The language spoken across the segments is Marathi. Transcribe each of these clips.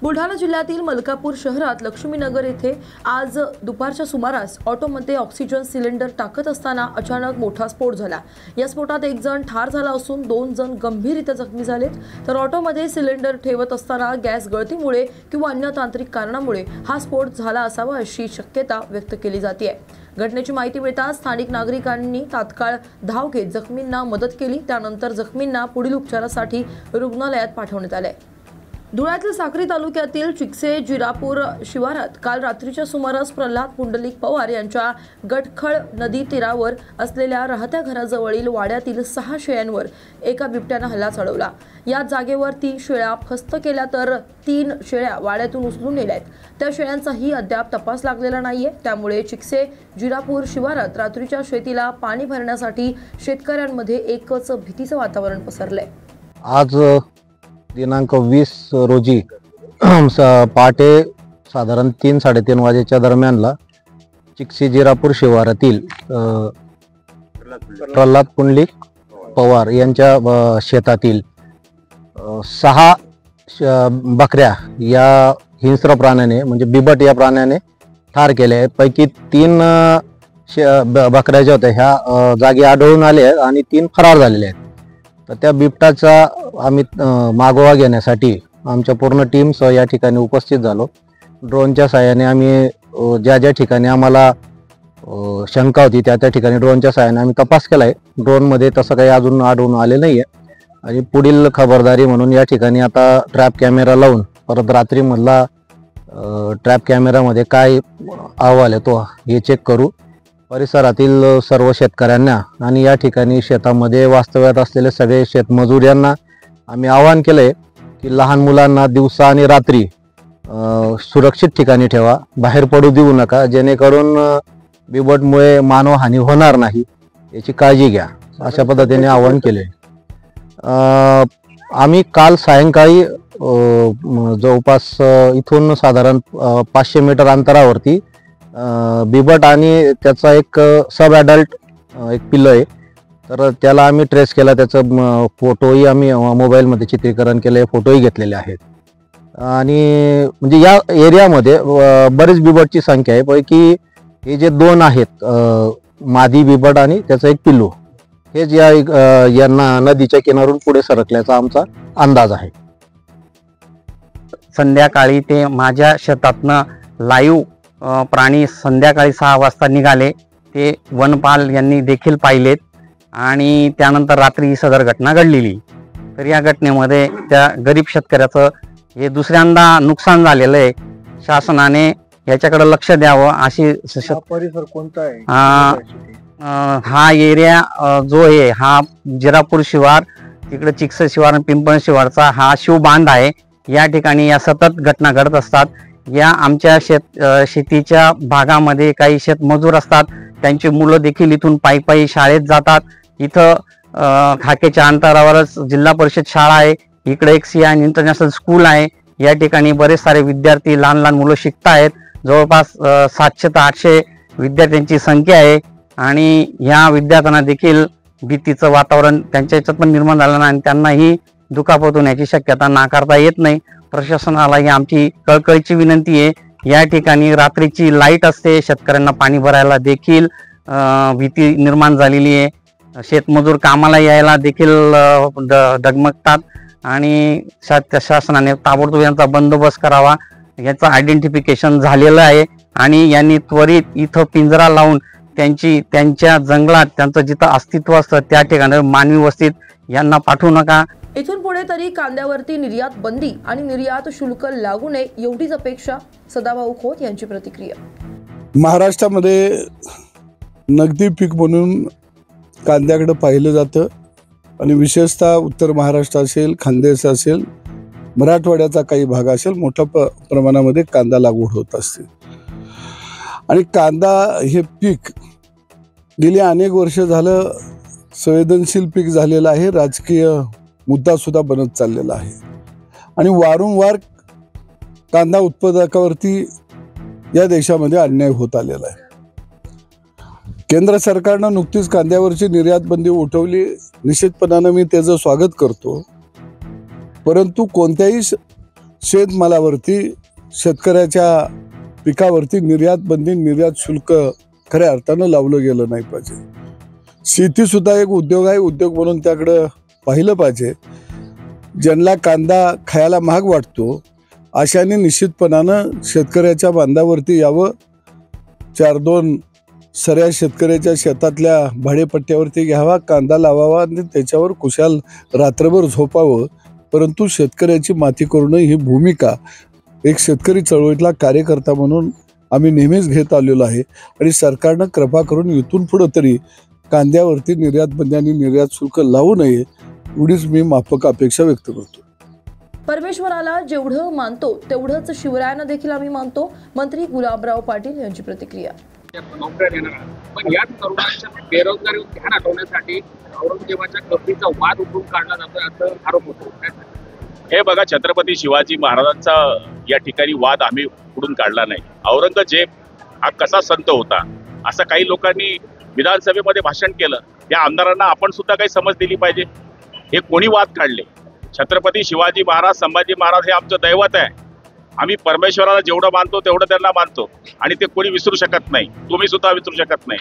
बुलढाणा जिल्ह्यातील मलकापूर शहरात लक्ष्मीनगर येथे आज दुपारच्या सुमारास ऑटोमध्ये ऑक्सिजन सिलेंडर टाकत असताना अचानक मोठा स्फोट झाला। या स्फोटात एक जण ठार झाला असून 2 जण गंभीररीत्या जखमी झालेत। तर ऑटोमध्ये सिलेंडर ठेवत असताना गॅस गळतीमुळे किंवा अन्य तांत्रिक कारणामुळे हा स्फोट झाला असावा अशी शक्यता व्यक्त केली जाते आहे। घटनेची माहिती मिळताच स्थानिक नागरिकांनी तात्काळ धाव घेत जखमींना मदत केली। त्यानंतर जखमींना पुढील उपचारासाठी रुग्णालयात पाठवण्यात आले। धुळ्यातील साक्री तालुक्यातील चिकसे जिरापूर शिवारात काल रात्रीच्या सुमारास प्रल्हाद पुंडलिक पवार यांच्या गटखळ नदी तीरावर असलेल्या राहत्या घराजवळील वाड्यातील 6 शेळ्यांवर एका बिबट्याने हल्ला चढवला। या जागेवर 3 शेळ्या फस्त केल्या तर 3 शेळ्या वाड्यातून उचलून नेल्यात। त्या शेळ्यांचाही अद्याप तपास लागलेला नाहीये। त्यामुळे चिकसे जिरापूर शिवारात रात्रीच्या शेतीला पाणी भरण्यासाठी शेतकऱ्यांमध्ये एकच भीतीचं वातावरण पसरलंय। आज दिनांक 20 रोजी पहाटे साधारण 3-3:30 वाजेच्या दरम्यानला चिकसी जिरापूर शिवारातील प्रल्हाद पुंडलिक पवार यांच्या शेतातील 6 बकऱ्या या हिंस्र प्राण्याने म्हणजे बिबट या प्राण्याने ठार केले। पैकी 3 बकऱ्या ज्या होत्या ह्या जागी आढळून आले आहेत आणि 3 फरार झालेले आहेत। तर त्या बिबटाचा आम्ही मागोवा घेण्यासाठी आमच्या पूर्ण टीमसह या ठिकाणी उपस्थित झालो। ड्रोनच्या सहाय्याने आम्ही ज्या ठिकाणी आम्हाला शंका होती त्या ठिकाणी ड्रोनच्या सहाय्याने आम्ही तपास केलाय। ड्रोनमध्ये तसं काही अजून आढळून आले नाहीये आणि पुढील खबरदारी म्हणून या ठिकाणी आता ट्रॅप कॅमेरा लावून परत रात्रीमधला ट्रॅप कॅमेरामध्ये काय अहवाल आहे तो हे चेक करू। परिसरातील सर्व शेतकऱ्यांना आणि या ठिकाणी शेतामध्ये वास्तव्यात असलेले सगळे शेतमजूर यांना आम्ही आवाहन केले की लहान मुलांना दिवसा आणि रात्री सुरक्षित ठिकाणी ठेवा, बाहेर पडू देऊ नका, जेणेकरून बिबटमुळे मानवहानी होणार नाही याची काळजी घ्या, अशा पद्धतीने आवाहन केले। आम्ही काल सायंकाळी जवळपास इथून साधारण 500 मीटर अंतरावरती बिबट आणि त्याचा एक सब ॲडल्ट एक पिल्लं आहे, तर त्याला आम्ही ट्रेस केला। त्याचं फोटोही आम्ही मोबाईलमध्ये चित्रीकरण केले, फोटोही घेतलेले आहेत। आणि म्हणजे या एरियामध्ये बरेच बिबटची संख्या आहे। पैकी हे जे 2 आहेत मादी बिबट आणि त्याचा एक पिल्लू हेच यांना नदीच्या किनारून पुढे सरकल्याचा आमचा अंदाज आहे। संध्याकाळी ते माझ्या शेतातनं लाईव्ह प्राणी संध्याकाळी 6 वाजता निघाले, ते वनपाल यांनी देखील पाहिलेत आणि त्यानंतर रात्री ही सदर घटना घडलेली। तर या घटनेमध्ये त्या गरीब शेतकऱ्याचं हे दुसऱ्यांदा नुकसान झालेलं आहे। शासनाने याच्याकडे लक्ष द्यावं अशी परिसर कोणता आहे? हा एरिया जो आहे हा जिरापूर शिवार, तिकडे चिकसे शिवार आणि पिंपळ शिवारचा हा शिवबांध आहे। या ठिकाणी या सतत घटना घडत असतात। या आमच्या शेतीच्या भागामध्ये काही शेतमजूर असतात, त्यांची मुलं देखील इथून पायी शाळेत जातात। इथं हाकेच्या अंतरावरच जिल्हा परिषद शाळा आहे, इकडे एक सियान इंटरनॅशनल स्कूल आहे। या ठिकाणी बरेच सारे विद्यार्थी लहान मुलं शिकत आहेत। जवळपास 700 ते 800 विद्यार्थ्यांची संख्या आहे आणि ह्या विद्यार्थ्यांना देखील भीतीचं वातावरण त्यांच्या याच्यात पण निर्माण झालं नाही आणि त्यांनाही दुखापत होण्याची शक्यता नाकारता येत नाही। प्रशासनाला ही आमची कळकळीची विनंती आहे। या ठिकाणी रात्रीची लाईट असते, शेतकऱ्यांना पाणी भरायला देखील भीती निर्माण झालेली आहे। शेतमजूर कामाला यायला देखील डगमगतात आणि शासनाने ताबडतोब यांचा बंदोबस्त करावा। याचं आयडेंटिफिकेशन झालेलं आहे आणि यांनी त्वरित इथं पिंजरा लावून त्यांच्या जंगलात त्यांचं जिथं अस्तित्व असतं त्या ठिकाणी मानवी वस्तीत यांना पाठवू नका। इथून पुढे तरी कांद्यावरती निर्यात बंदी आणि निर्यात शुल्क लागू नये एवढीच अपेक्षा। सदाभाऊ खोत यांची प्रतिक्रिया। महाराष्ट्रामध्ये नगदी पीक म्हणून कांद्याकडे पाहिलं जातं आणि विशेषतः उत्तर महाराष्ट्र असेल, खानदेश असेल, मराठवाड्याचा काही भाग असेल, मोठ्या प्रमाणामध्ये कांदा लागवड होत असते। आणि कांदा हे पीक गेली अनेक वर्ष झालं संवेदनशील पीक झालेलं आहे, राजकीय मुद्दा सुद्धा बनत चाललेला आहे आणि वारंवार कांदा उत्पादकावरती या देशामध्ये अन्याय होत आलेला आहे। केंद्र सरकारनं नुकतीच कांद्यावरची निर्यात बंदी उठवली, निश्चितपणाने मी त्याचं स्वागत करतो, परंतु कोणत्याही शेतमालावरती शेतकऱ्याच्या पिकावरती निर्यात बंदी, निर्यात शुल्क खऱ्या अर्थानं लावलं गेलं नाही पाहिजे. शेतीसुद्धा एक उद्योग आहे, उद्योग म्हणून त्याकडं पाहिलं पाहिजे. ज्यांना कांदा खायला महाग वाटतो अशाने निश्चितपणानं शेतकऱ्याच्या बांधावरती यावं. 4-2 सऱ्या शेतकऱ्याच्या शेतातल्या भाडेपट्ट्यावरती घ्यावा, कांदा लावावा आणि त्याच्यावर कुशाल रात्रभर झोपावं. परंतु शेतकऱ्याची माती करू नये ही भूमिका एक शेतकरी चळवळीतला कार्यकर्ता म्हणून आम्ही नेहमीच घेत आलेलो आहे. आणि सरकारनं कृपा करून इथून पुढं तरी कांद्यावरती निर्यात बंदी आणि निर्यात शुल्क लावू नये एवढीच मी माफक अपेक्षा व्यक्त करतो. परमेश्वराला जेवढं मानतो तेवढंच शिवरायांना देखील आम्ही मानतो. मंत्री गुलाबराव पाटील यांची प्रतिक्रिया. नोकऱ्या देणार, पण याच तरुणांच्या बेरोजगारीवर ध्यान हटवण्यासाठी औरंगजेबाच्या कबरीचा वाद उठवून काढला जातोय असं आरोप होतो. हे बघा, छत्रपती शिवाजी महाराजांचा या ठिकाणी वाद आम्ही उडून काढला नाही. औरंगजेब हा कसा संत होता असं काही लोकांनी विधानसभेमध्ये भाषण केलं. त्या आमदारांना आपण सुद्धा काही समज दिली पाहिजे. हे कोणी वाद काढले? छत्रपती शिवाजी महाराज, संभाजी महाराज हे आमचं दैवत आहे. आम्ही परमेश्वराला जेवढं मानतो तेवढं त्यांना मानतो आणि ते कोणी विसरू शकत नाही. तुम्ही सुद्धा विसरू शकत नाही.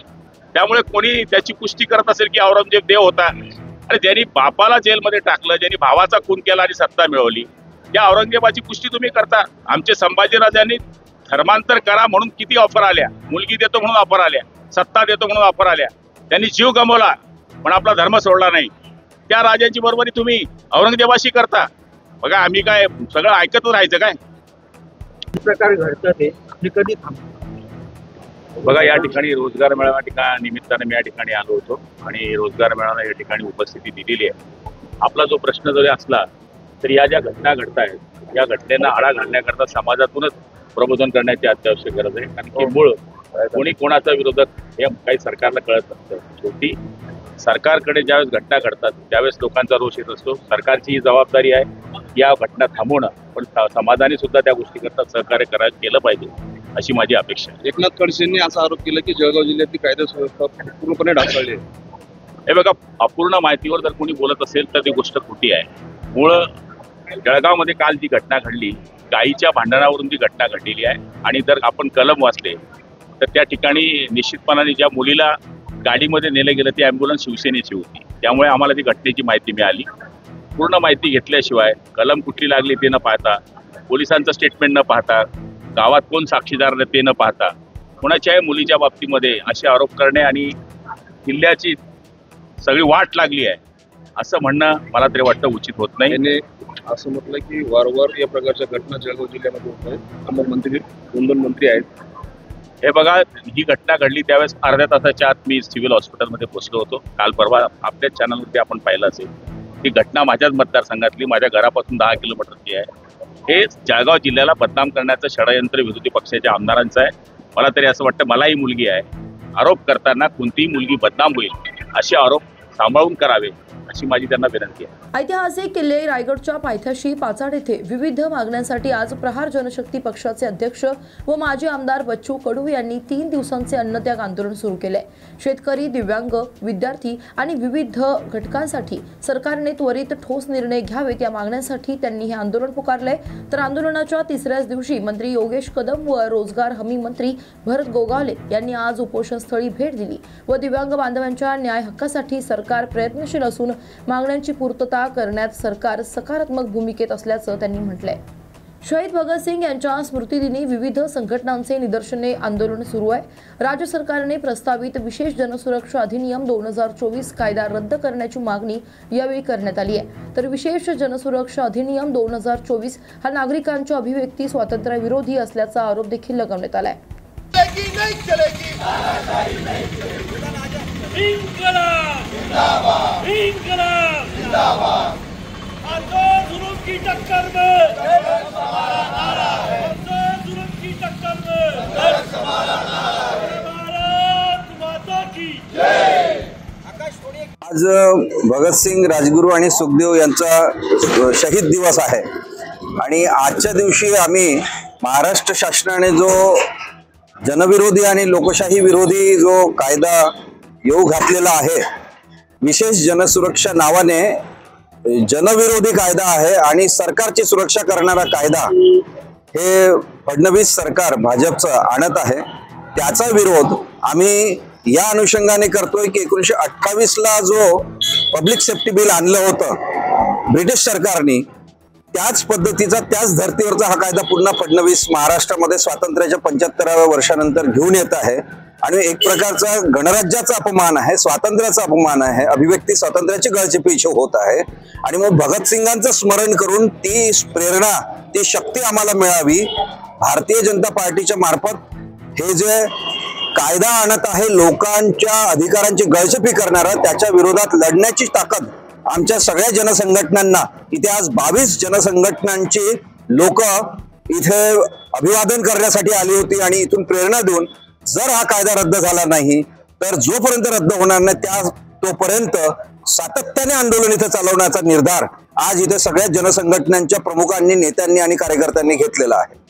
त्यामुळे कोणी त्याची पुष्टी करत असेल की औरंगजेब देव होता आणि ज्यांनी बापाला जेलमध्ये टाकलं, ज्यांनी भावाचा खून केला आणि सत्ता मिळवली, त्या औरंगजेबाची पुष्टी तुम्ही करता. आमचे संभाजीराजांनी धर्मांतर करा म्हणून किती ऑफर आल्या, मुलगी देतो म्हणून ऑफर आल्या, सत्ता देतो म्हणून ऑफर आल्या. त्यांनी जीव गमावला पण आपला धर्म सोडला नाही. त्या राजांची बरोबरी तुम्ही औरंगजेबाशी करता. बघा, आम्ही काय सगळं ऐकतच राहायचं काय? प्रकारे घडतं ते आपली कधी थांबतो? बघा, या ठिकाणी रोजगार मेळावा निमित्ताने मी या ठिकाणी आलो होतो आणि रोजगार मेळावा या ठिकाणी उपस्थिती दिलेली आहे. आपला जो प्रश्न जरी असला तरी या ज्या घटना घडत आहेत या घटनेला आळा घालण्याकरता समाजातूनच प्रबोधन करण्याची अत्यावश्यक गरज आहे. कारण की मूळ कोणी कोणाचा विरोधक हे काही सरकारला कळत नसतं. शेवटी सरकारकडे ज्यावेळेस घटना घडतात त्यावेळेस लोकांचा रोष येत असतो. सरकारची ही जबाबदारी आहे या घटना थांबवणं, पण समाजाने सुद्धा त्या गोष्टीकरता सहकार्य केलं पाहिजे अशी माझी अपेक्षा आहे. एकनाथ खडसेंनी असा आरोप केला की जळगाव जिल्ह्यातली कायदा सुव्यवस्था पूर्णपणे ढासळली आहे. हे बघा, अपूर्ण माहितीवर जर कोणी बोलत असेल तर ती गोष्ट खोटी आहे. मूळ जळगावमध्ये काल जी घटना घडली, गायीच्या भांडणावरून ती घटना घडलेली आहे. आणि जर आपण कलम वाचले तर त्या ठिकाणी निश्चितपणाने ज्या मुलीला गाडीमध्ये नेलं गेलं ती ॲम्ब्युलन्स शिवसेनेची होती. त्यामुळे आम्हाला ती घटनेची माहिती मिळाली. पूर्ण माहिती घेतल्याशिवाय कलम कुठली लागली ते न पाहता, पोलिसांचं स्टेटमेंट न पाहता, गावात कोण साक्षीदार ते न पाहता, कोणाच्याही मुलीच्या बाबतीमध्ये असे आरोप करणे आणि किल्ल्याची सगळी वाट लागली आहे असं म्हणणं मला तरी वाटतं उचित होत नाही. त्याने असं म्हटलं की वारंवार या प्रकारच्या घटना जळगाव जिल्ह्यामध्ये होत आहेत. आम्हाला मंत्री 2 मंत्री आहेत. हे बघा, ही घटना घडली त्यावेळेस अर्ध्या तासाच्या आत मी सिव्हिल हॉस्पिटलमध्ये पोहोचलो होतो. काल परवा आपल्याच चॅनलवरती आपण पाहिलं असेल. ही घटना माझ्याच मतदारसंघातली, माझ्या घरापासून 10 किलोमीटरची आहे. हे जळगाव जिल्ह्याला बदनाम करण्याचं षडयंत्र विरोधी पक्षाच्या आमदारांचं आहे. मला तरी असं वाटतं, मलाही मुलगी आहे, आरोप करताना कोणतीही मुलगी बदनाम होईल असे आरोप सांभाळून करावे अशी माझी त्यांना विनंती आहे. ऐतिहासिक किल्ले रायगडच्या पायथ्याशी पाचाड येथे विविध मागण्यांसाठी आज प्रहार जनशक्ती पक्षाचे अध्यक्ष व माजी आमदार बच्चू कडू यांनी 3 दिवसांचे अन्नत्याग आंदोलन सुरू केले. शेतकरी, दिव्यांग, विद्यार्थी आणि विविध घटकांसाठी सरकारने त्वरित ठोस निर्णय घ्यावेत या मागण्यांसाठी त्यांनी हे आंदोलन पुकारले. तर आंदोलनाच्या 3ऱ्याच दिवशी मंत्री योगेश कदम व रोजगार हमी मंत्री भरत गोगावले यांनी आज उपोषणस्थळी भेट दिली व दिव्यांग बांधवांच्या न्याय हक्कासाठी सरकार प्रयत्नशील असून मागण्यांची पूर्तता करण्यात सरकार सकारात्मक भूमिकेत असल्याचं त्यांनी म्हटलंय. शहीद भगतसिंग यांच्या स्मृतिदिनी विविध संघटनांचे निदर्शने आंदोलन सुरू आहे. राज्य सरकारने प्रस्तावित विशेष जनसुरक्षा अधिनियम 2024 कायदा रद्द करण्याची मागणी यावेळी करण्यात आली आहे. तर विशेष जनसुरक्षा अधिनियम 2024 हा नागरिकांच्या अभिव्यक्ती स्वातंत्र्याविरोधी असल्याचा आरोप देखील लगावण्यात आलाय. आज भगतसिंग, राजगुरू आणि सुखदेव यांचा शहीद दिवस आहे आणि आजच्या दिवशी आम्ही महाराष्ट्र शासनाने जो जनविरोधी आणि लोकशाही विरोधी जो कायदा येऊ घातलेला आहे, विशेष जनसुरक्षा नावाने जनविरोधी कायदा आहे आणि सरकारची सुरक्षा करणारा कायदा हे फडणवीस सरकार भाजपचं आणत आहे। त्याचा विरोध आम्ही या अनुषंगाने करतोय की 1928ला जो पब्लिक सेफ्टी बिल आणलं होतं ब्रिटिश सरकारने, त्याच पद्धतीचा त्याच धर्तीवरचा हा कायदा पुन्हा फडणवीस महाराष्ट्रामध्ये स्वातंत्र्याच्या 75व्या वर्षानंतर घेऊन येत आहे आणि एक प्रकारचा गणराज्याचा अपमान आहे, स्वातंत्र्याचा अपमान आहे, अभिव्यक्ती स्वातंत्र्याची गळचेपीच होत आहे। आणि मग भगतसिंगांचं स्मरण करून ती प्रेरणा, ती शक्ती आम्हाला मिळावी, भारतीय जनता पार्टीच्या मार्फत हे जे कायदा आणत आहे लोकांच्या अधिकारांची गळचेपी करणारा, त्याच्या विरोधात लढण्याची ताकद आमच्या सगळ्या जनसंघटनांना, इथे आज 22 जनसंघटनांची लोक इथे अभिवादन करण्यासाठी आली होती आणि इथून प्रेरणा देऊन जर हा कायदा रद्द झाला नाही तर जोपर्यंत रद्द होणार नाही तोपर्यंत सातत्याने आंदोलन इथे चालवण्याचा निर्धार आज इथे सगळ्या जनसंघटनांच्या प्रमुखांनी, नेत्यांनी आणि कार्यकर्त्यांनी घेतलेला आहे।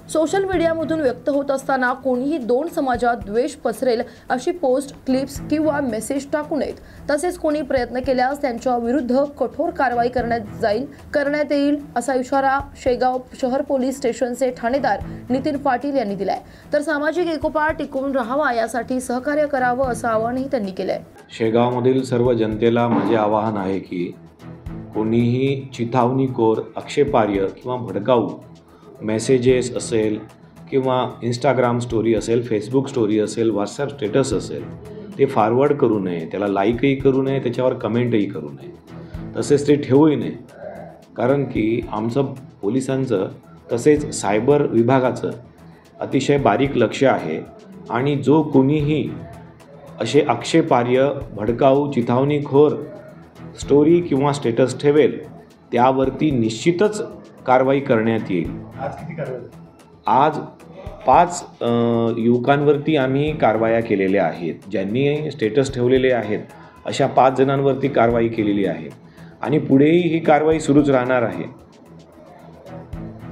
सोशल मीडियामधून व्यक्त होत असताना कोणीही दोन समाजात द्वेष पसरेल अशी पोस्ट, क्लिप्स किंवा मेसेज टाकू नयेत। तसेच कोणी प्रयत्न केल्यास त्यांच्या विरुद्ध कठोर कारवाई करण्यात येईल असा इशारा शेगाव शहर पोलीस स्टेशनचे ठाणेदार नितीन पाटील यांनी दिलाय। तर सामाजिक एकोपा टिकून राहावा यासाठी सहकार्य करावं असं आवाहनही त्यांनी केलंय। शेगावमधील सर्व जनतेला माझे आवाहन आहे की कोणीही चिथावणीखोर, आक्षेपार्ह किंवा भडकाऊ मेसेजेस असेल किंवा इंस्टाग्राम स्टोरी असेल, फेसबुक स्टोरी असेल, व्हॉट्सॲप स्टेटस असेल, ते फॉरवर्ड करू नये, त्याला लाईकही करू नये, त्याच्यावर कमेंटही करू नये, तसेच ते ठेवूही नये। कारण की आमचं पोलिसांचं तसेच सायबर विभागाचं अतिशय बारीक लक्ष आहे आणि जो कोणीही असे आक्षेपार्ह, भडकाऊ, चिथावणीखोर स्टोरी किंवा स्टेटस ठेवेल त्यावरती निश्चितच कारवाई करण्यात येईल। आज 5 युवकांवरती आम्ही कारवाया केलेल्या आहेत, ज्यांनी स्टेटस ठेवलेले आहेत अशा 5 जणांवरती कारवाई केलेली आहे आणि पुढेही ही कारवाई सुरूच राहणार आहे।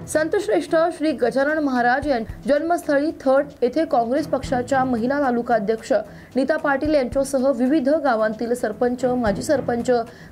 संतश्रेष्ठ श्री गजानन महाराज यांच्या जन्मस्थळी थट येथे काँग्रेस पक्षाच्या महिला तालुका अध्यक्ष नीता पाटील यांच्यासह विविध गावांतील सरपंच, माजी सरपंच,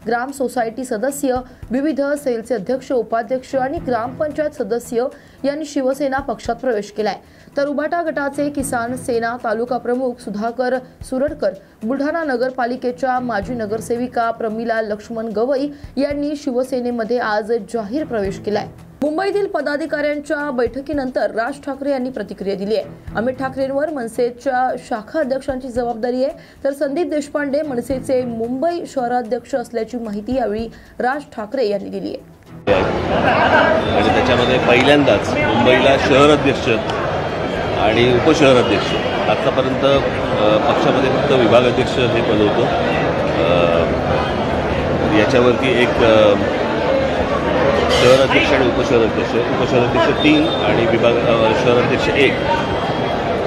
ग्राम सोसायटी सदस्य, विविध सेलचे अध्यक्ष, उपाध्यक्ष आणि ग्रामपंचायत सदस्य यांनी शिवसेना पक्षात प्रवेश केलाय। तर उबाटा गटाचे किसान सेना तालुका प्रमुख सुधाकर सुरडकर, बुलढाणा नगरपालिकेच्या माजी नगरसेविका प्रमिला लक्ष्मण गवई यांनी शिवसेनेमध्ये आज जाहीर प्रवेश केलाय। मुंबईतील पदाधिकाऱ्यांच्या बैठकीनंतर राज ठाकरे यांनी प्रतिक्रिया दिली आहे। अमित ठाकरेंवर मनसेच्या शाखा अध्यक्षांची जबाबदारी आहे, तर संदीप देशपांडे मनसेचे मुंबई शहराध्यक्ष असल्याची माहिती यावेळी राज ठाकरे यांनी दिली आहे। आणि त्याच्यामध्ये पहिल्यांदाच मुंबईला शहर अध्यक्ष आणि उपशहर अध्यक्ष, आतापर्यंत पक्षामध्ये फक्त विभाग अध्यक्ष हे पद होतं, याच्यावरती एक शहर अध्यक्ष आणि उपशहर अध्यक्ष 3 आणि विभाग शहर अध्यक्ष 1,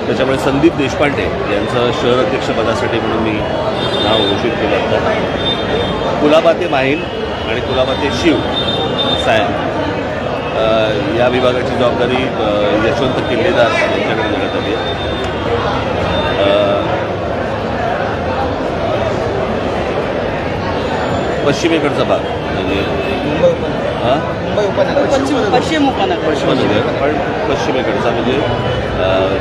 त्याच्यामुळे संदीप देशपांडे यांचं शहर अध्यक्षपदासाठी म्हणून मी नाव घोषित केलं होतं। कुलाबाते माहील आणि कुलाबाते शिव साहेब या विभागाची जबाबदारी यशवंत किल्लेदार यांच्याकडे देण्यात आली आहे। पश्चिमेकडचा भाग म्हणजे पश्चिमेकडचा म्हणजे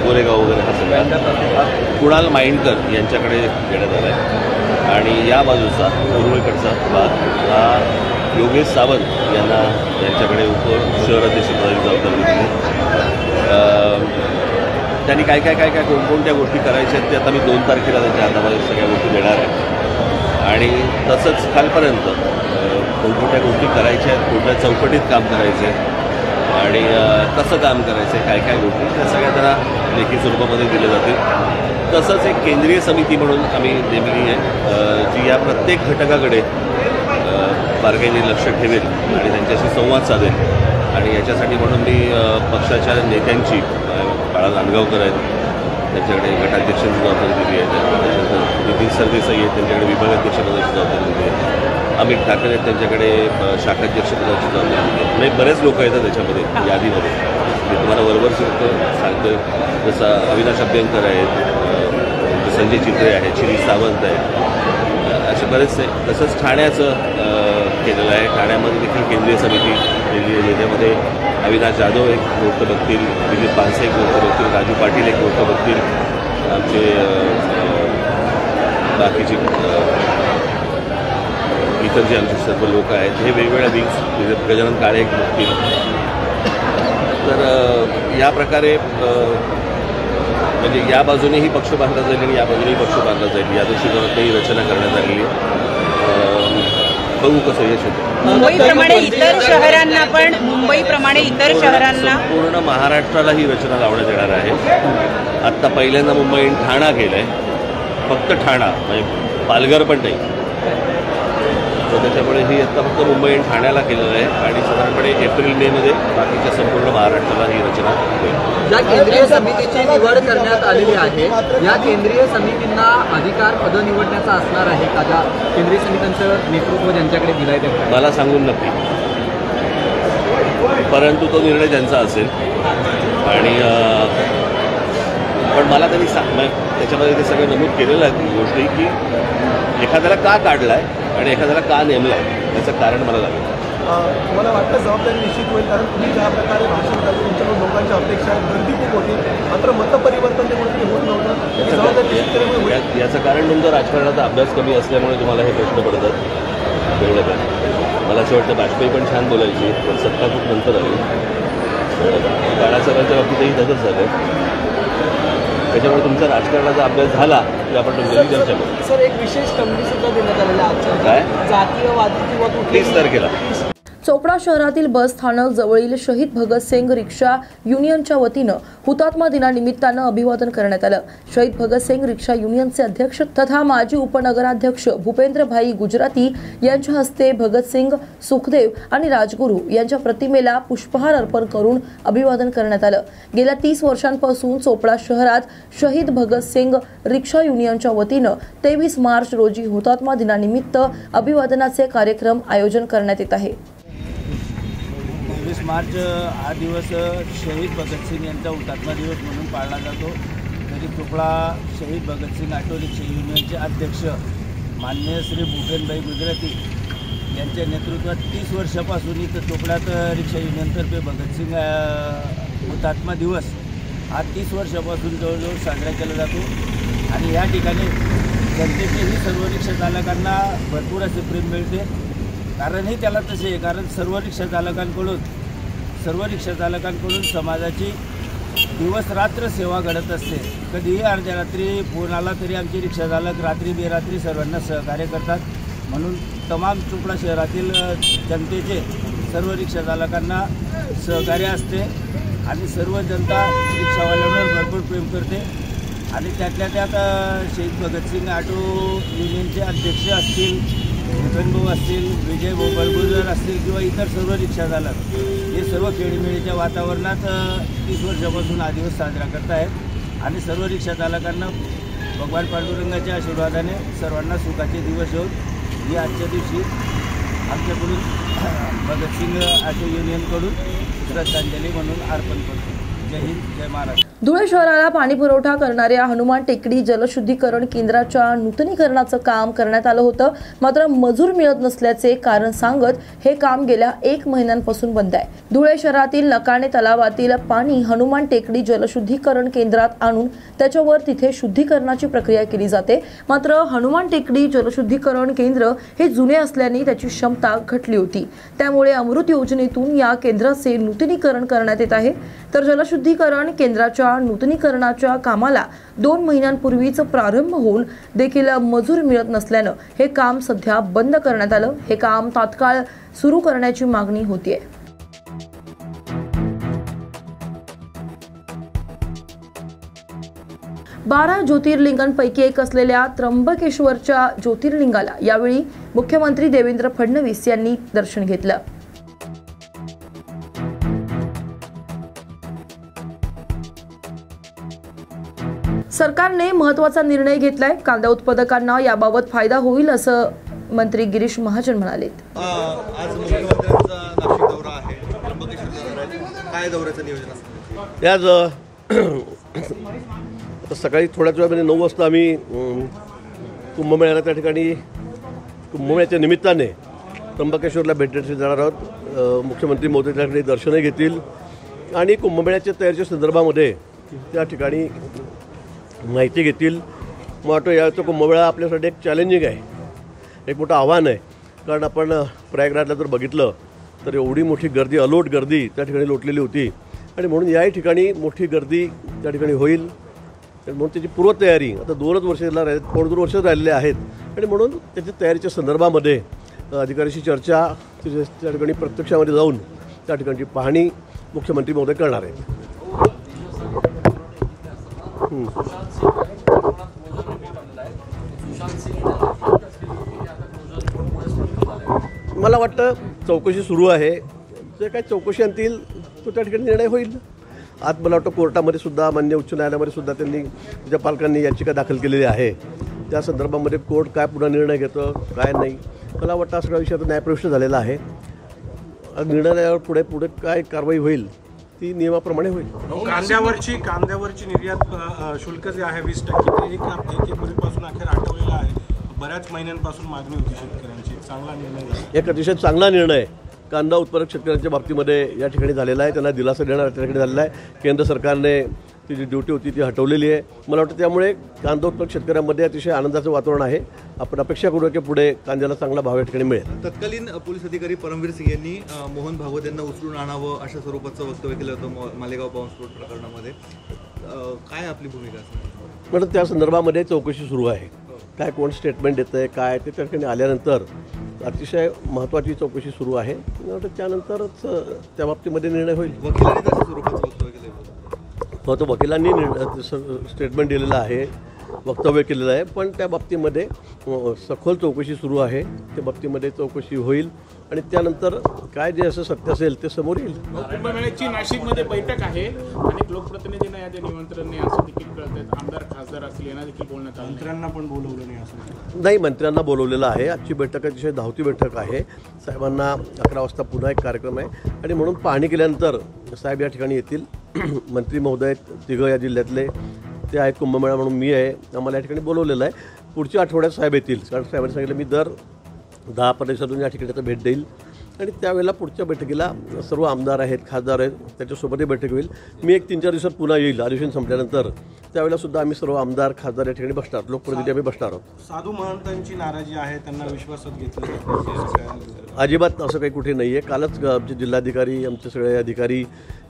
गोरेगाव वगैरे हा सगळा कुणाल माइंडकर यांच्याकडे देण्यात आला आहे आणि या बाजूचा पूर्वेकडचा भाग हा योगेश सावंत यांच्याकडे शहर अध्यक्ष पदाची जबाबदारी दिली। त्यांनी काय कोणकोणत्या गोष्टी करायच्या आहेत ते आता मी 2 तारखेला त्यांच्या हातामध्ये सगळ्या गोष्टी देणार आहे आणि तसंच कालपर्यंत कोणकोणत्या गोष्टी करायच्या आहेत, कुठल्या चौकटीत काम करायचं आहे आणि कसं काम करायचं आहे, काय गोष्टी त्या सगळ्या त्यांना लेखी स्वरूपामध्ये दिल्या जातील। तसंच एक केंद्रीय समिती म्हणून आम्ही नेमली आहे जी या प्रत्येक घटकाकडे बारकाईने लक्ष ठेवेल आणि त्यांच्याशी संवाद साधेल आणि याच्यासाठी म्हणून मी पक्षाच्या नेत्यांची, बाळा नांदगावकर आहेत त्यांच्याकडे गटाध्यक्षांची जबाबदारी दिली आहे, त्याच्यानंतर नितीन सरदेसाई आहेत त्यांच्याकडे विभागाध्यक्षपदाची जबाबदारी दिली आहे, अमित ठाकरे आहेत त्यांच्याकडे शाखाध्यक्षपदाची जबाबदारी दिली आहे। म्हणजे बरेच लोक येतात त्याच्यामध्ये यादीमध्ये, मी तुम्हाला बरोबर सांगतो जसं अविनाश अभ्यंकर आहेत, संजय चित्रे आहेत, श्री सावंत आहेत, असे बरेचसे। तसंच ठाण्याचं केलेला आहे. ठाण्यामध्ये देखील केंद्रीय समिती केली आहे, ज्याच्यामध्ये अविनाश जाधव एक गोष्ट बघतील, दिलीप पानसे एक गोष्ट बघतील, राजू पाटील एक गोष्ट बघतील, आमचे बाकीचे इतर जे आमचे सर्व लोक आहेत हे वेगवेगळ्या विंग्स, गजानन काळे एक बघतील. तर या प्रकारे म्हणजे या बाजूनेही पक्ष बांधला जाईल आणि या बाजूनेही पक्ष बांधला जाईल या दृष्टिकोनातही रचना करण्यात आलेली आहे. बघू कसं यश होतं. मुंबईप्रमाणे इतर शहरांना पूर्ण महाराष्ट्राला ही रचना लावण्यात येणार आहे. आत्ता पहिल्यांदा मुंबईने ठाणा केलं आहे, फक्त ठाणा म्हणजे पालघर पण नाही. तर त्याच्यामुळे ही आत्ता फक्त मुंबई आणि ठाण्याला केलेलं आहे आणि साधारणपणे एप्रिल-मे मध्ये बाकीच्या संपूर्ण महाराष्ट्राला ही रचना होईल. ज्या केंद्रीय समितीची निवड करण्यात आलेली आहे या केंद्रीय समितींना अधिकार पद निवडण्याचा असणार आहे का? ज्या केंद्रीय समित्यांचं नेतृत्व ज्यांच्याकडे दिलं आहे मला सांगून नक्की, परंतु तो निर्णय त्यांचा असेल. आणि पण मला त्यांनी त्याच्यामध्ये ते सगळं नमूद केलेलं आहे गोष्ट की एखाद्याला का काढला आहे आणि एखाद्याला का नेमलं आहे त्याचं कारण मला लागेल. मला वाटतं जबाबदारी निश्चित होईल, कारण तुम्ही ज्या प्रकारे भाषण करता तुमच्याकडून लोकांच्या अपेक्षा गर्दी खूप होती, मात्र मतपरिवर्तन ते कोणतरी होत नव्हतं. याचं कारण तुमचा राजकारणाचा अभ्यास कमी असल्यामुळे तुम्हाला हे प्रश्न पडतात. कळलं का? मला असं वाटतं वाजपेयी पण छान बोलायची, पण सत्ता खूप नंतर आली. बाळासाहेबांच्या बाबतीतही तसंच झालं. त्याच्यामुळे तुमचा राजकारणाचा अभ्यास झाला की आपण तुमच्याशी चर्चा करू. सर, एक विशेष कमिटी सुद्धा देण्यात आलेला आहे काय जातीयवादी किंवा 30 तारखेला चोपडा शहरातील बस स्थानक जवळील शहीद भगतसिंग रिक्षा युनियनच्या वतीनं हुतात्मा दिनानिमित्तानं अभिवादन करण्यात आलं. शहीद भगतसिंग रिक्षा युनियनचे अध्यक्ष तथा माजी उपनगराध्यक्ष भूपेंद्रभाई गुजराती यांच्या हस्ते भगतसिंग, सुखदेव आणि राजगुरू यांच्या प्रतिमेला पुष्पहार अर्पण करून अभिवादन करण्यात आलं. गेल्या 30 वर्षांपासून चोपडा शहरात शहीद भगतसिंग रिक्षा युनियनच्या वतीनं 23 मार्च रोजी हुतात्मा दिनानिमित्त अभिवादनाचे कार्यक्रम आयोजन करण्यात येत आहे. 23 मार्च हा दिवस शहीद भगतसिंग यांचा हुतात्मा दिवस म्हणून पाळला जातो. तरी चोपडा शहीद भगतसिंग ऑटो रिक्षा युनियनचे अध्यक्ष माननीय श्री भूपेंद्रभाई गुजराती यांच्या नेतृत्वात 30 वर्षापासून इथं चोपड्यात रिक्षा युनियनतर्फे भगतसिंग हुतात्मा दिवस हा 30 वर्षापासून जवळजवळ साजरा केला जातो. आणि या ठिकाणी जनतेचेही सर्व रिक्षा चालकांना भरपूर असे प्रेम मिळते. कारणही त्याला तसे आहे, कारण सर्व रिक्षा चालकांकडून समाजाची दिवस रात्र सेवा घडत असते. कधीही अर्ध्या रात्री फोन आला तरी आमचे रिक्षा चालक रात्री बेरात्री सर्वांना सहकार्य करतात. म्हणून तमाम चोपडा शहरातील जनतेचे सर्व रिक्षा चालकांना सहकार्य असते आणि सर्व जनता रिक्षावाल्यांवर भरपूर प्रेम करते. आणि त्यातल्या त्यात शहीद भगतसिंग ऑटो युनियनचे अध्यक्ष असतील, भूपेनभाऊ असतील, विजय बळगुजर असतील किंवा इतर सर्व रिक्षा चालक हे सर्व खेळीमेळीच्या वातावरणात 30 वर्षापासून हा दिवस साजरा करत आहेत. आणि सर्व रिक्षा चालकांना भगवान पांडुरंगाच्या आशीर्वादाने सर्वांना सुखाचे दिवस होत ही आजच्या दिवशी आमच्याकडून भगतसिंग ऑटो युनियनकडून श्रद्धांजली म्हणून अर्पण करतो. जय हिंद, जय महाराष्ट्र. धुळे शहराला पाणी पुरवठा करणाऱ्या हनुमान टेकडी जलशुद्धीकरण केंद्राच्या नूतनीकरणाचं काम करण्यात आलं होतं, मात्र मजूर मिळत नसल्याचे कारण सांगत हे काम गेल्या 1 महिन्यांपासून बंद आहे. धुळे शहरातील नकाणे तलावातील पाणी हनुमान टेकडी जलशुद्धीकरण केंद्रात आणून त्याच्यावर तिथे शुद्धीकरणाची प्रक्रिया केली जाते. मात्र हनुमान टेकडी जलशुद्धीकरण केंद्र हे जुने असल्याने त्याची क्षमता घटली होती. त्यामुळे अमृत योजनेतून या केंद्राचे नूतनीकरण करण्यात येत आहे. तर जलशुद्धीकरण केंद्राच्या नूतनीकरणाच्या कामाला 2 महिन्यांपूर्वीच प्रारंभ होऊन देखील मजूर मिळत नसल्यानं हे काम सध्या बंद करण्यात आलं. हे काम तात्काळ सुरू करण्याची मागणी होतीये. बारा ज्योतिर्लिंगांपैकी एक असलेल्या त्र्यंबकेश्वरच्या ज्योतिर्लिंगाला यावेळी मुख्यमंत्री देवेंद्र फडणवीस यांनी दर्शन घेतलं. सरकारने महत्त्वाचा निर्णय घेतलाय. कांदा उत्पादकांना याबाबत फायदा होईल असं मंत्री गिरीश महाजन म्हणाले. आज मुख्यमंत्र्यांचा नाशिक दौरा आहे, त्र्यंबकेश्वर दौरा आहे, काय दौऱ्याचं नियोजन असतं? आज सकाळी थोड्याच वेळामध्ये 9 वाजता आम्ही कुंभमेळ्याला त्या ठिकाणी कुंभमेळ्याच्या निमित्ताने त्र्यंबकेश्वरला भेट देण्यासाठी जाणार आहोत. मुख्यमंत्री महोदय त्याकडे दर्शनं घेतील आणि कुंभमेळ्याच्या तयारीच्या संदर्भामध्ये त्या ठिकाणी माहिती घेतील. मला वाटतं याचा कुंभमेळा आपल्यासाठी एक चॅलेंजिंग आहे, एक मोठं आव्हान आहे. कारण आपण प्रयागराजला जर बघितलं तर एवढी मोठी गर्दी, अलोट गर्दी त्या ठिकाणी लोटलेली होती आणि म्हणून याही ठिकाणी मोठी गर्दी त्या ठिकाणी होईल. म्हणून त्याची पूर्वतयारी आता 2 वर्षाला 2 वर्ष राहिलेले आहेत आणि म्हणून त्याच्या तयारीच्या संदर्भामध्ये अधिकाऱ्यांशी चर्चा, त्या ठिकाणी प्रत्यक्षामध्ये जाऊन त्या ठिकाणची पाहणी मुख्यमंत्री महोदय करणार आहेत. मला वाटतं चौकशी सुरू आहे. जे काही चौकशी आणतील तो त्या ठिकाणी निर्णय होईल. आज मला वाटतं कोर्टामध्ये सुद्धा, मान्य उच्च न्यायालयामध्ये सुद्धा त्यांनी त्याच्या पालकांनी याचिका दाखल केलेली आहे. त्या संदर्भामध्ये कोर्ट काय पुन्हा निर्णय घेतं काय नाही, मला वाटतं हा सगळा विषय आता न्यायप्रविष्ट झालेला आहे. निर्णयावर पुढे काय कारवाई होईल ती नियमाप्रमाणे होईल. कांद्यावरची निर्यात शुल्क जे आहे 20% ते 1 एप्रिलपासून अखेर हटवलेलं आहे. बऱ्याच महिन्यांपासून मागणी होती शेतकऱ्यांची. चांगला निर्णय, एक अतिशय चांगला निर्णय कांदा उत्पादक शेतकऱ्यांच्या बाबतीमध्ये या ठिकाणी झालेला आहे. त्यांना दिलासा देणारा त्या ठिकाणी झालेला आहे. केंद्र सरकारने ती जी ड्युटी होती ती हटवलेली आहे. मला वाटतं त्यामुळे कांदा उत्पादक शेतकऱ्यांमध्ये अतिशय आनंदाचं वातावरण आहे. आपण अपेक्षा करूया की पुढे कांद्याला चांगला भाव या ठिकाणी मिळेल. तत्कालीन पोलीस अधिकारी परमवीर सिंग यांनी मोहन भागवत यांना उचलून आणावं अशा स्वरूपाचं वक्तव्य केलं होतं मालेगाव बॉम्बस्फोट प्रकरणामध्ये. काय आपली भूमिका असणार? म्हणून त्या संदर्भामध्ये चौकशी सुरू आहे. काय कोण स्टेटमेंट देतं आहे काय ते त्या ठिकाणी आल्यानंतर अतिशय महत्त्वाची चौकशी सुरू आहे. त्यानंतरच त्या बाबतीमध्ये निर्णय होईल. वकिलांनी त्याच्या स्वरूपाचं वक्तव्य केलं होतं. वकिलांनी स्टेटमेंट दिलेलं आहे, वक्तव्य केलेलं आहे. पण त्या बाबतीमध्ये सखोल चौकशी सुरू आहे. त्या बाबतीमध्ये चौकशी होईल आणि त्यानंतर काय जे असं सत्य असेल ते समोर येईल. कुंभमेळ्याची नाशिकमध्ये बैठक आहे. अनेक लोकप्रतिनिधींना या निमंत्रण नाही असं देखील कळत आहे. आमदार खासदार असतील यांना देखील बोलण्यात आलं. मंत्र्यांना पण बोलवलं नाही असं नाही, मंत्र्यांना बोलवलेलं आहे. आजची बैठक अतिशय धावती बैठक आहे. साहेबांना 11 वाजता पुन्हा एक कार्यक्रम आहे आणि म्हणून पाहणी केल्यानंतर साहेब या ठिकाणी येतील. मंत्री महोदय 3 या जिल्ह्यातले ते आहेत. कुंभमेळा म्हणून मी आहे, आम्हाला या ठिकाणी बोलवलेलं आहे. पुढच्या आठवड्यात साहेब येतील. कारण साहेबांनी सांगितलं मी दर 10 प्रदेशातून या ठिकाणी भेट देईल आणि त्यावेळेला पुढच्या बैठकीला सर्व आमदार आहेत, खासदार आहेत, त्याच्यासोबतही बैठक होईल. मी एक 3-4 दिवसात पुन्हा येईल अधिवेशन संपल्यानंतर. त्यावेळेला सुद्धा आम्ही सर्व आमदार खासदार या ठिकाणी बसणार, लोकप्रतिनिधी आम्ही बसणार आहोत. साधू महंतांची नाराजी आहे, त्यांना विश्वासात घेतलं अजिबात असं काही कुठे नाही आहे. कालच आमचे जिल्हाधिकारी, आमचे सगळे अधिकारी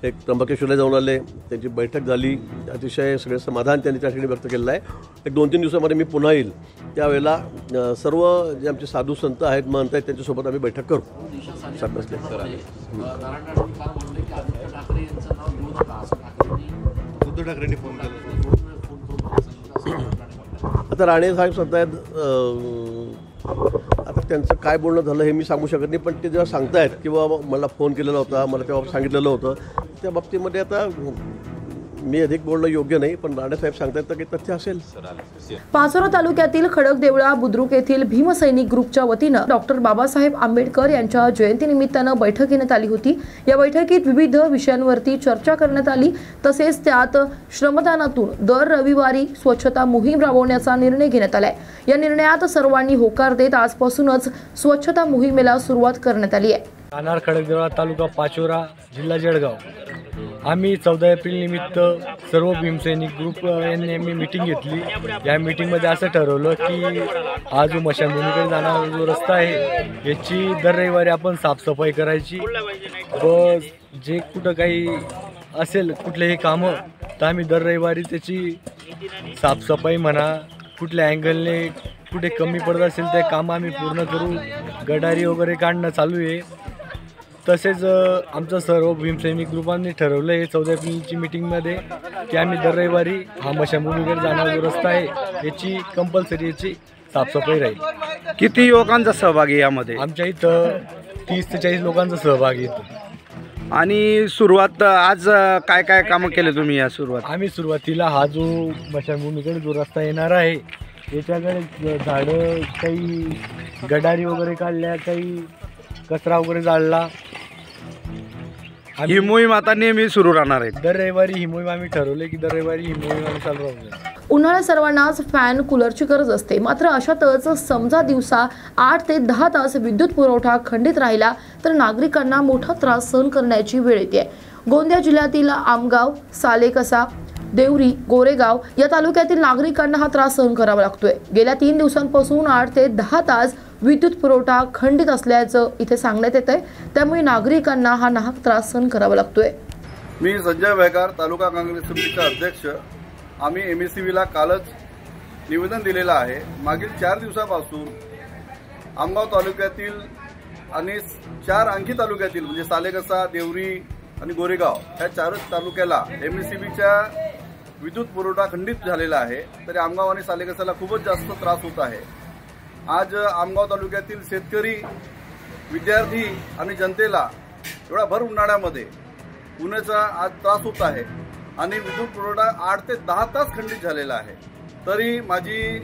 एक त्र्यंबकेश्वरला जाऊन आले, त्यांची बैठक झाली. अतिशय सगळे समाधान त्यांनी त्या ठिकाणी व्यक्त केलेलं आहे. एक 2-3 दिवसामध्ये मी पुन्हा येईल. त्यावेळेला सर्व जे आमचे साधू संत आहेत, महंत आहेत, त्यांच्यासोबत आम्ही बैठक करू. उद्धव ठाकरेंनी फोन केला. आता राणे साहेब सांगतायत, आता त्यांचं काय बोलणं झालं हे मी सांगू शकत नाही. पण ते जेव्हा सांगतायत किंवा मला फोन केलेला होता, मला तेव्हा सांगितलेलं होतं, त्या बाबतीमध्ये आता मी अधिक बोलणं योग्य नाही. पण राणेसाहेब सांगतायत तर काही तथ्य असेल. पाचोरा तालुक्यातील खडकदेवळा बुद्रुक येथील भीमसैनिक ग्रुपच्या वतीनं डॉक्टर बाबासाहेब आंबेडकर यांच्या जयंतीनिमित्तानं बैठक घेण्यात आली होती. या बैठकीत विविध विषयांवरती चर्चा करण्यात आली. तसेच त्यात श्रमदानातून दर रविवारी स्वच्छता मोहीम राबवण्याचा निर्णय घेण्यात आलाय. या निर्णयात सर्वांनी होकार देत आजपासूनच स्वच्छता मोहिमेला सुरुवात करण्यात आली आहे. राहणार खडकदेवळा, तालुका पाचोरा, जिल्हा जळगाव. आम्ही 14 एप्रिल निमित्त सर्व भीमसैनिक ग्रुप यांनी आम्ही मीटिंग घेतली. या मीटिंगमध्ये असं ठरवलं की हा जो मशानभूमीकडे जाणारा जो रस्ता आहे याची दर रविवारी आपण साफसफाई करायची व जे कुठं काही असेल कुठलेही कामं तर आम्ही दर रविवारी त्याची साफसफाई म्हणा, कुठल्या अँगलने कुठे कमी पडत असेल ते कामं आम्ही पूर्ण करू. गटारी वगैरे काढणं चालू आहे. तसेच आमचं सर्व भीमसैनिक ग्रुपांनी ठरवलं आहे 14 एप्रिलची मीटिंगमध्ये की आम्ही दर रविवारी हा मशानभूमीकडे जाणारा जो रस्ता आहे याची कंपल्सरी याची साफसफाई राहील. किती युवकांचा सहभाग आहे यामध्ये? आमच्या इथं 30 ते 40 लोकांचा सहभाग येतो. आणि सुरुवात आज काय काय कामं केले तुम्ही? या आम्ही सुरुवातीला हा जो मशानभूमीकडे जो रस्ता येणार आहे याच्याकडे झाडं, काही गडारी वगैरे काढल्या, काही कचरा वगैरे जाळला. ही मोहीम आता नेहमी सुरू राहणार आहे. दर रविवारी ही मोहीम आम्ही ठरवले की दर रविवारी ही मोहीम आम्ही चालू राहू. उन्हाळ्यात सर्वांनाच फॅन कूलरची गरज असते, मात्र अशातच समजा दिवसा 8 ते 10 तास विद्युत पुरवठा खंडित राहिला तर नागरिकांना मोठा त्रास सहन करण्याची वेळ येते. गोंदिया जिल्ह्यातील आमगाव, सालेकसा, देवरी, गोरेगाव या तालुक्यातील नागरिकांना हा त्रास सहन करावा लागतोय. गेल्या 3 दिवसांपासून 8 ते 10 तास विद्युत पुरवठा खंडित असल्याचं इथे सांगण्यात येत आहे. त्यामुळे नागरिकांना हा नाहक त्रास सहन करावा लागतोय. मी संजय वैकार, तालुका काँग्रेस समितीचा अध्यक्ष. आम्ही MSCBला कालच निवेदन दिलेलं आहे. मागील 4 दिवसापासून आमगाव तालुक्यातील आणि 4 आणखी तालुक्यातील म्हणजे सालेकसा, देवरी आणि गोरेगाव या 4 तालुक्याला MSCBच्या विद्युत पुरवठा खंडित झालेला आहे. तरी आमगाव आणि सालेकसाला खूपच जास्त त्रास होत आहे. आज आमगाव तालुक्यातील शेतकरी, विद्यार्थी आणि जनतेला एवढा भर उन्हाळ्यामध्ये उन्हाचा आज त्रास होत आहे आणि विद्युत पुरवठा 8 ते 10 तास खंडित झालेला आहे. तरी माझी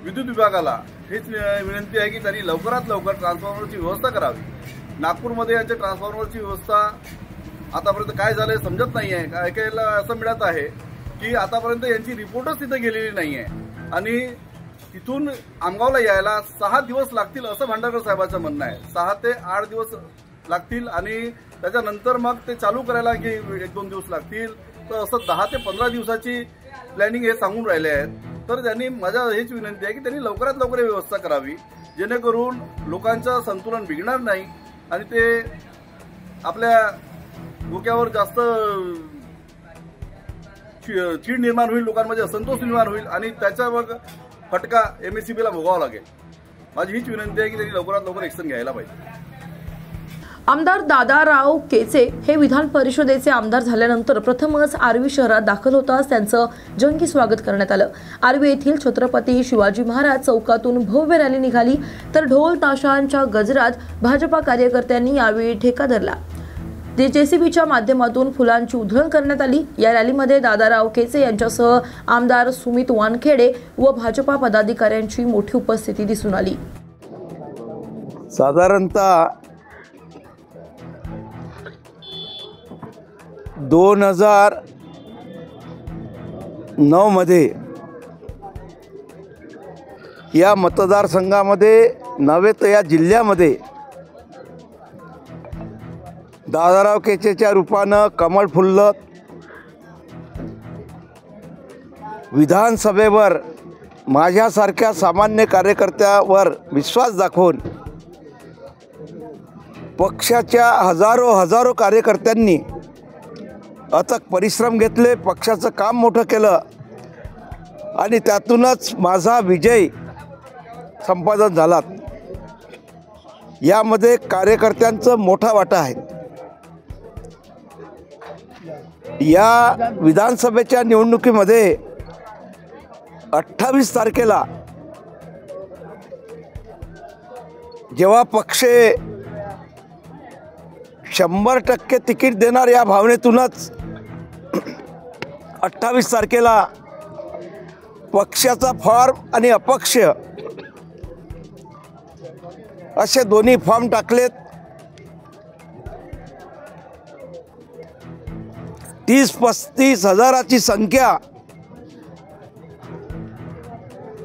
विद्युत विभागाला हेच विनंती आहे की त्यांनी लवकरात लवकर ट्रान्सफॉर्मरची व्यवस्था करावी. नागपूरमध्ये यांच्या ट्रान्सफॉर्मरची व्यवस्था आतापर्यंत काय झालंय समजत नाही आहे. ऐकायला असं मिळत आहे की आतापर्यंत यांची रिपोर्टच तिथे गेलेली नाही आहे आणि तिथून आमगावला यायला 6 दिवस लागतील असं भांडारकर साहेबांचं म्हणणं आहे. 6 ते 8 दिवस लागतील आणि त्याच्यानंतर मग ते चालू करायला की 1-2 दिवस लागतील. तर असं 10 ते 15 दिवसाची प्लॅनिंग हे सांगून राहिले आहेत. तर त्यांनी माझ्या हेच विनंती आहे की त्यांनी लवकरात लवकर व्यवस्था करावी जेणेकरून लोकांचं संतुलन बिघडणार नाही आणि ते आपल्या डोक्यावर जास्त चीड निर्माण होईल, लोकांमध्ये असंतोष निर्माण होईल आणि त्याचा मग फटका MSCBला भोगावा लागेल. माझी हीच विनंती आहे की त्यांनी लवकरात लवकर ॲक्शन घ्यायला पाहिजे. आमदार दादाराव केचे हे विधान परिषदेचे आमदार झाल्यानंतर प्रथमच आर्वी शहरात दाखल होताच त्यांचं जंगी स्वागत करण्यात आलं. आर्वी येथील छत्रपती शिवाजी महाराज चौकातून भव्य रॅली निघाली तर ढोल ताशांच्या गजरात भाजपा कार्यकर्त्यांनी यावेळी ठेका धरला. JCBच्या माध्यमातून फुलांची उधळण करण्यात आली. या रॅलीमध्ये दादाराव केचे यांच्यासह आमदार सुमित वानखेडे व भाजपा पदाधिकाऱ्यांची मोठी उपस्थिती दिसून आली. साधारणतः 2009 मध्ये या मतदारसंघामध्ये नव्हे तर या जिल्ह्यामध्ये दादाराव केचेच्या रूपानं कमळ फुललं. विधानसभेवर माझ्यासारख्या सामान्य कार्यकर्त्यावर विश्वास दाखवून पक्षाच्या हजारो कार्यकर्त्यांनी अथक परिश्रम घेतले, पक्षाचं काम मोठं केलं आणि त्यातूनच माझा विजय संपादन झाला. यामध्ये कार्यकर्त्यांचा मोठा वाटा आहे. या विधानसभेच्या निवडणुकीमध्ये 28 तारखेला जेव्हा पक्ष 100% तिकीट देणार या भावनेतूनच 28 तारखेला पक्षाचा फॉर्म आणि अपक्ष असे दोन्ही फॉर्म टाकलेत. 30-35 हजाराची संख्या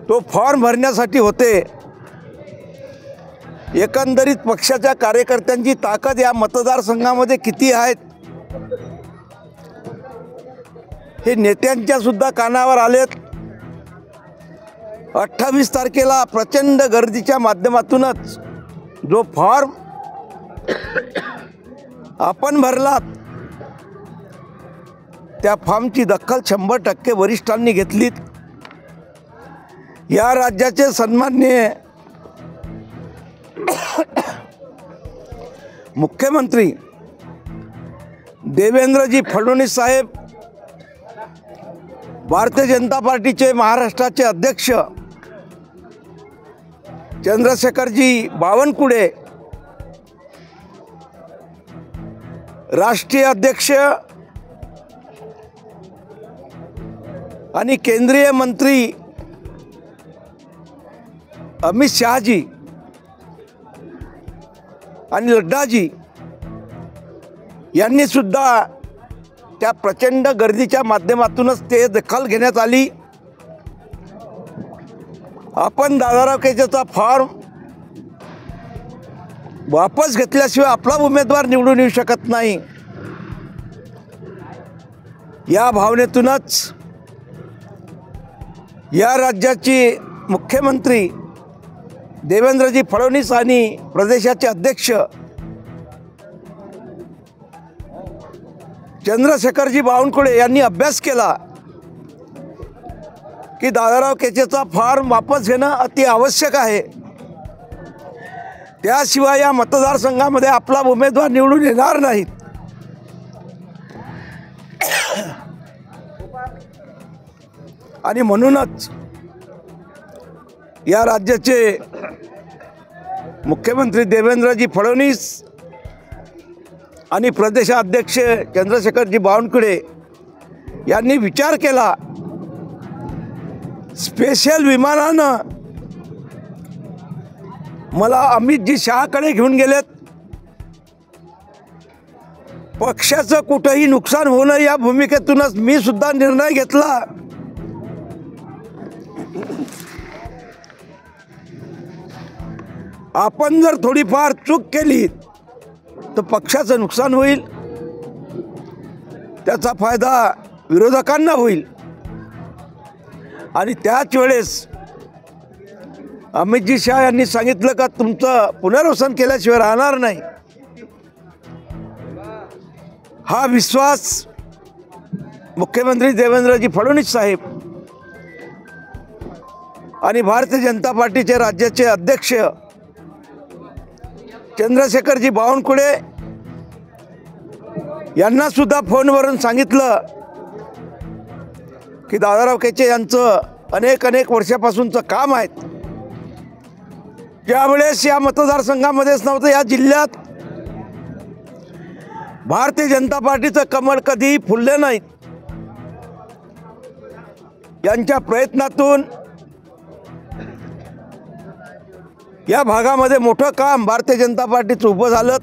तो फॉर्म भरण्यासाठी होते. एकंदरीत पक्षाच्या कार्यकर्त्यांची ताकद या मतदारसंघामध्ये किती आहेत हे नेत्यांच्या सुद्धा कानावर आलेत. 28 तारखेला प्रचंड गर्दीच्या माध्यमातूनच जो फॉर्म आपण भरलात त्या फॉर्मची दखल 100% वरिष्ठांनी घेतलीत. या राज्याचे सन्माननीय मुख्यमंत्री देवेंद्रजी फडणवीस साहेब, भारतीय जनता पार्टीचे महाराष्ट्राचे अध्यक्ष चंद्रशेखरजी बावनकुळे, राष्ट्रीय अध्यक्ष आणि केंद्रीय मंत्री अमित शहाजी आणि लड्डाजी यांनी सुद्धा त्या प्रचंड गर्दीच्या माध्यमातूनच ते दखल घेण्यात आली. आपण दादाराव केचेचा फॉर्म वापस घेतल्याशिवाय आपला उमेदवार निवडून येऊ शकत नाही, या भावनेतूनच या राज्याचे मुख्यमंत्री देवेंद्रजी फडणवीस आणि प्रदेशाचे अध्यक्ष चंद्रशेखरजी बावनकुळे यांनी अभ्यास केला की दादाराव केचेचा फॉर्म वापस घेणं अति आवश्यक आहे. त्याशिवाय या मतदारसंघामध्ये आपला उमेदवार निवडून येणार नाहीत. आणि म्हणूनच या राज्याचे मुख्यमंत्री देवेंद्रजी फडणवीस आणि प्रदेशाध्यक्ष चंद्रशेखरजी बावनकुळे यांनी विचार केला, स्पेशल विमानानं मला अमितजी शहाकडे घेऊन गेलेत. पक्षाचं कुठंही नुकसान होऊ नये या भूमिकेतूनच मी सुद्धा निर्णय घेतला आपण जर थोडीफार चूक केली तर पक्षाचं नुकसान होईल, त्याचा फायदा विरोधकांना होईल. आणि त्याच वेळेस अमितजी शहा यांनी सांगितलं का तुमचं पुनर्वसन केल्याशिवाय राहणार नाही. हा विश्वास मुख्यमंत्री देवेंद्रजी फडणवीस साहेब आणि भारतीय जनता पार्टीचे राज्याचे अध्यक्ष चंद्रशेखरजी बावनकुळे यांना सुद्धा फोनवरून सांगितलं की दादाराव केचे यांचं अनेक वर्षापासूनचं काम आहे. त्यावेळेस या मतदारसंघामध्येच नव्हतं, या जिल्ह्यात भारतीय जनता पार्टीचं कमळ कधीही फुलले नाहीत. यांच्या प्रयत्नातून या भागामध्ये मोठं काम भारतीय जनता पार्टीचं उभं झालं.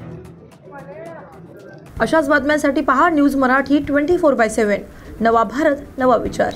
अशाच बातम्यांसाठी पहा न्यूज मराठी 24/7. नवा भारत, नवा विचार.